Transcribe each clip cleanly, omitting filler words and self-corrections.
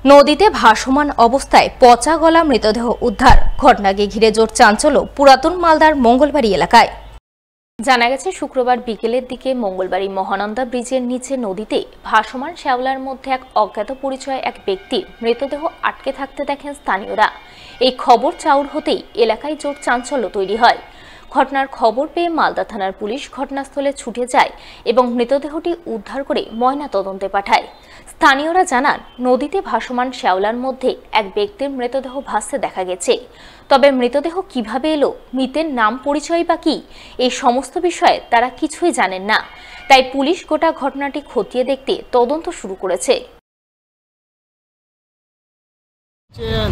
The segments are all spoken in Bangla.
নদীতে ভাসমান অবস্থায় পচা গলা মৃতদেহ উদ্ধার। ঘটনাকে ঘিরে জোর চাঞ্চল্য পুরাতন মালদার মঙ্গলবাড়ি এলাকায়। জানা গেছে, শুক্রবার বিকেলের দিকে মঙ্গলবাড়ি মহানন্দা ব্রিজের নিচে নদীতে ভাসমান শ্যাওলার মধ্যে এক অজ্ঞাত পরিচয় এক ব্যক্তির মৃতদেহ আটকে থাকতে দেখেন স্থানীয়রা। এই খবর চাউর হতেই এলাকায় জোর চাঞ্চল্য তৈরি হয়। ঘটনার খবর পেয়ে মালদা থানার পুলিশ ঘটনাস্থলে ছুটে যায় এবং মৃতদেহটি উদ্ধার করে ময়না তদন্তে পাঠায়। স্থানীয়রা জানান, নদীতে ভাসমান শ্যাওলার মধ্যে এক ব্যক্তির মৃতদেহ ভাসতে দেখা গেছে। তবে মৃতদেহ কিভাবে এলো, মৃতের নাম পরিচয় বা কি, এই সমস্ত বিষয়ে তারা কিছুই জানেন না। তাই পুলিশ গোটা ঘটনাটি খতিয়ে দেখতে তদন্ত শুরু করেছে।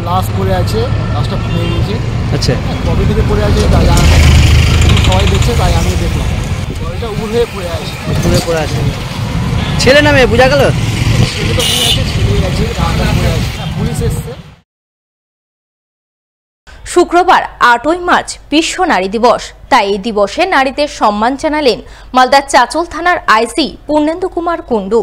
লাশ পড়ে আছে, লাশটা ভেঙে গেছে। আচ্ছা, কবে থেকে পড়ে আছে তাই জানা নেই, সবাই দেখছে তাই আমি দেখলাম। এটা উড়ে পড়ে আছে, ঘুরে পড়ে আছে। ছেলে নামে বোঝা গেল, ছেলে তো পড়ে আছে, ছেলে আছে, পড়ে আছে। পুলিশ এসছে। শুক্রবার 8ই মার্চ বিশ্ব নারী দিবস। তাই এই দিবসে নারীদের সম্মান জানালেন মালদার চাচল থানার আইসি পূর্ণেন্দু কুমার কুণ্ডু।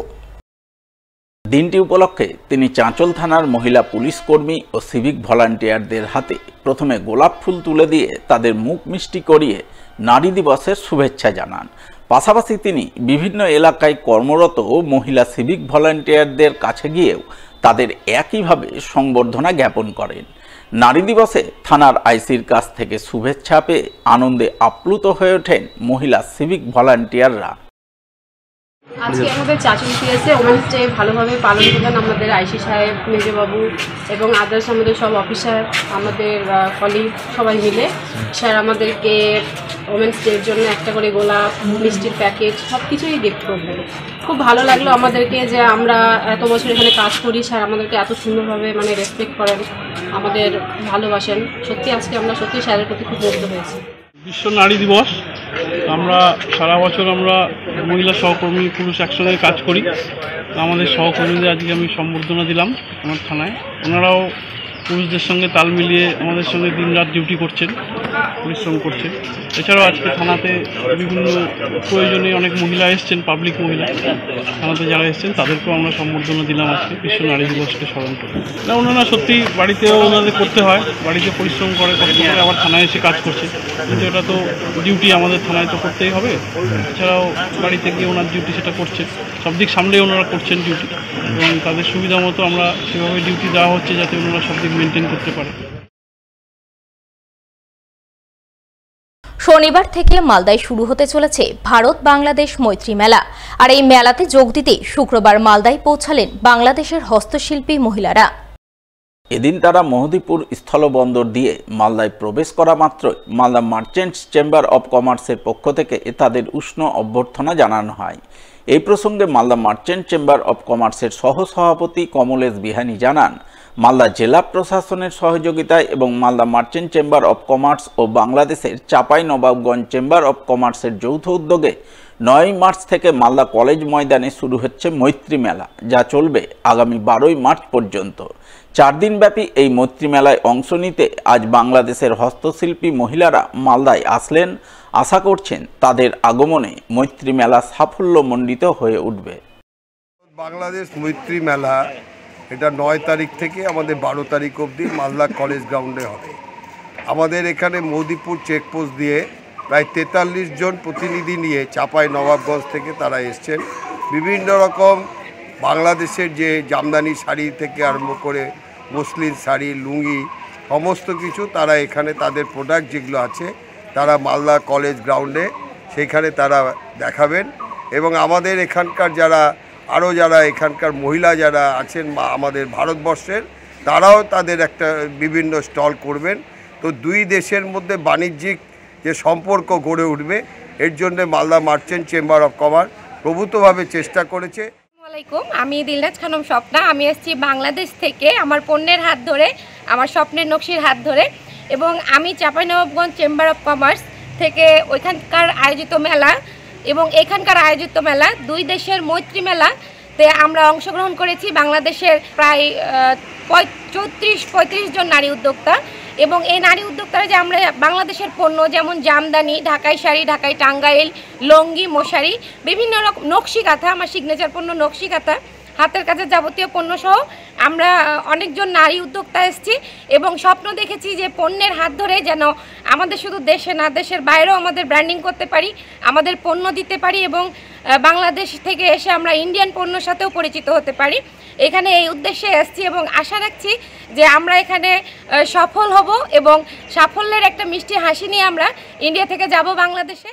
দিনটি উপলক্ষে তিনি চাঁচল থানার মহিলা পুলিশ কর্মী ও সিভিক ভলান্টিয়ারদের হাতে প্রথমে গোলাপ ফুল তুলে দিয়ে তাদের মুখ মিষ্টি করিয়ে নারী দিবসের শুভেচ্ছা জানান। পাশাপাশি তিনি বিভিন্ন এলাকায় কর্মরত মহিলা সিভিক ভলান্টিয়ারদের কাছে গিয়েও তাদের একইভাবে সংবর্ধনা জ্ঞাপন করেন। নারী দিবসে থানার আইসির কাছ থেকে শুভেচ্ছা পেয়ে আনন্দে আপ্লুত হয়ে ওঠেন মহিলা সিভিক ভলান্টিয়াররা। আজকে আমাদের চাচল পিএসে ওমেন্স ডে ভালোভাবে পালন করলেন আমাদের আইসি সাহেব, মেজবাবু এবং আদার্স আমাদের সব অফিসার, আমাদের কলিগ সবাই মিলে। স্যার আমাদেরকে ওমেন্স ডের জন্য একটা করে গোলাপ, মিষ্টির প্যাকেট সব কিছুই গিফট করলেন। খুব ভালো লাগলো আমাদেরকে যে আমরা এত বছর এখানে কাজ করি, স্যার আমাদেরকে এত সুন্দরভাবে রেসপেক্ট করেন, আমাদের ভালোবাসেন। সত্যি আজকে আমরা সত্যি স্যারের প্রতি খুব মুগ্ধ হয়েছি। বিশ্ব নারী দিবস, আমরা সারা বছর আমরা মহিলা সহকর্মী পুরুষ একসঙ্গে কাজ করি। আমাদের সহকর্মীদের আজকে আমি সম্বর্ধনা দিলাম আমার থানায়। ওনারাও পুরুষদের সঙ্গে তাল মিলিয়ে আমাদের সঙ্গে দিনরাত ডিউটি করছেন, পরিশ্রম করছেন। এছাড়াও আজকে থানাতে বিভিন্ন প্রয়োজনে অনেক মহিলা এসছেন, পাবলিক মহিলা থানাতে যারা এসছেন তাদেরকেও আমরা সম্বর্ধনা দিলাম আজকে বিশ্ব নারী দিবসকে স্মরণ করে। না, ওনারা সত্যি বাড়িতেও ওনাদের করতে হয়, বাড়িতে পরিশ্রম করে কষ্ট করে আবার থানায় এসে কাজ করছে, কিন্তু এটা তো ডিউটি আমাদের থানায় তো করতেই হবে। এছাড়াও বাড়িতে গিয়ে ওনার ডিউটি সেটা করছে, সব দিক সামলেই ওনারা করছেন ডিউটি, এবং তাদের সুবিধা মতো আমরা সেভাবে ডিউটি দেওয়া হচ্ছে যাতে ওনারা সব দিক মেনটেন করতে পারে। শনিবার থেকে মালদায় শুরু হতে চলেছে ভারত বাংলাদেশ মৈত্রী মেলা। আর এই মেলাতে যোগ দিতে শুক্রবার মালদায় পৌঁছালেন বাংলাদেশের হস্তশিল্পী মহিলারা। এদিন তারা মহদীপুর স্থলবন্দর দিয়ে মালদায় প্রবেশ করা মাত্রই মালদা মার্চেন্টস চেম্বার অব কমার্সের পক্ষ থেকে তাদের উষ্ণ অভ্যর্থনা জানানো হয়। এই প্রসঙ্গে মালদা মার্চেন্ট চেম্বার অব কমার্সের সহসভাপতি কমলেশ বিহানি জানান, মালদা জেলা প্রশাসনের সহযোগিতায় এবং Malda merchant chamber of commerce ও বাংলাদেশের চাঁপাইনবাবগঞ্জ চেম্বার অব কমার্সের যৌথ উদ্যোগে 9 মার্চ থেকে মালদা কলেজ ময়দানে শুরু হচ্ছে মৈত্রী মেলা, যা চলবে আগামী 12 মার্চ পর্যন্ত। 4 দিনব্যাপী এই মৈত্রী মেলায় অংশ নিতে আজ বাংলাদেশের হস্তশিল্পী মহিলারা মালদায় আসলেন। আশা করছেন তাদের আগমনে মৈত্রী মেলা সাফল্যমণ্ডিত হয়ে উঠবে। বাংলাদেশ মৈত্রী মেলা এটা 9 তারিখ থেকে আমাদের 12 তারিখ অবধি মালদা কলেজ গ্রাউন্ডে হবে। আমাদের এখানে মহদীপুর চেকপোস্ট দিয়ে প্রায় 43 জন প্রতিনিধি নিয়ে চাঁপাইনবাবগঞ্জ থেকে তারা এসছেন। বিভিন্ন রকম বাংলাদেশের যে জামদানি শাড়ি থেকে আরম্ভ করে মসলিন শাড়ি, লুঙ্গি, সমস্ত কিছু তারা এখানে তাদের প্রোডাক্ট যেগুলো আছে তারা মালদা কলেজ গ্রাউন্ডে সেইখানে তারা দেখাবেন। এবং আমাদের এখানকার যারা এখানকার মহিলা যারা আছেন আমাদের ভারতবর্ষের, তারাও তাদের একটা বিভিন্ন স্টল করবেন। তো দুই দেশের মধ্যে বাণিজ্যিক যে সম্পর্ক গড়ে উঠবে, এর জন্য Malda merchant chamber of commerce প্রভূতভাবে চেষ্টা করেছে। আমি দিলরাজ খানম স্বপ্না, আমি এসেছি বাংলাদেশ থেকে আমার পণ্যের হাত ধরে, আমার স্বপ্নের নকশির হাত ধরে, এবং আমি চাঁপাইনবাবগঞ্জ চেম্বার অফ কমার্স থেকে ওইখানকার আয়োজিত মেলা এবং এখানকার আয়োজিত মেলা, দুই দেশের মৈত্রী মেলাতে আমরা অংশগ্রহণ করেছি। বাংলাদেশের প্রায় 34-35 জন নারী উদ্যোক্তা, এবং এই নারী উদ্যোক্তারা যে আমরা বাংলাদেশের পণ্য যেমন জামদানি, ঢাকাই শাড়ি, ঢাকাই টাঙ্গাইল, লঙ্গি, মশারি, বিভিন্ন রকম নকশি কাঁথা, আমার সিগনেচার পণ্য নকশি কাঁথা, হাতের কাজের যাবতীয় পণ্য সহ আমরা অনেকজন নারী উদ্যোক্তা এসেছি এবং স্বপ্ন দেখেছি যে পণ্যের হাত ধরে যেন আমাদের শুধু দেশে না, দেশের বাইরেও আমাদের ব্র্যান্ডিং করতে পারি, আমাদের পণ্য দিতে পারি এবং বাংলাদেশ থেকে এসে আমরা ইন্ডিয়ান পণ্যর সাথেও পরিচিত হতে পারি। এখানে এই উদ্দেশ্যে এসেছি এবং আশা রাখছি যে আমরা এখানে সফল হব এবং সাফল্যের একটা মিষ্টি হাসি নিয়ে আমরা ইন্ডিয়া থেকে যাব বাংলাদেশে।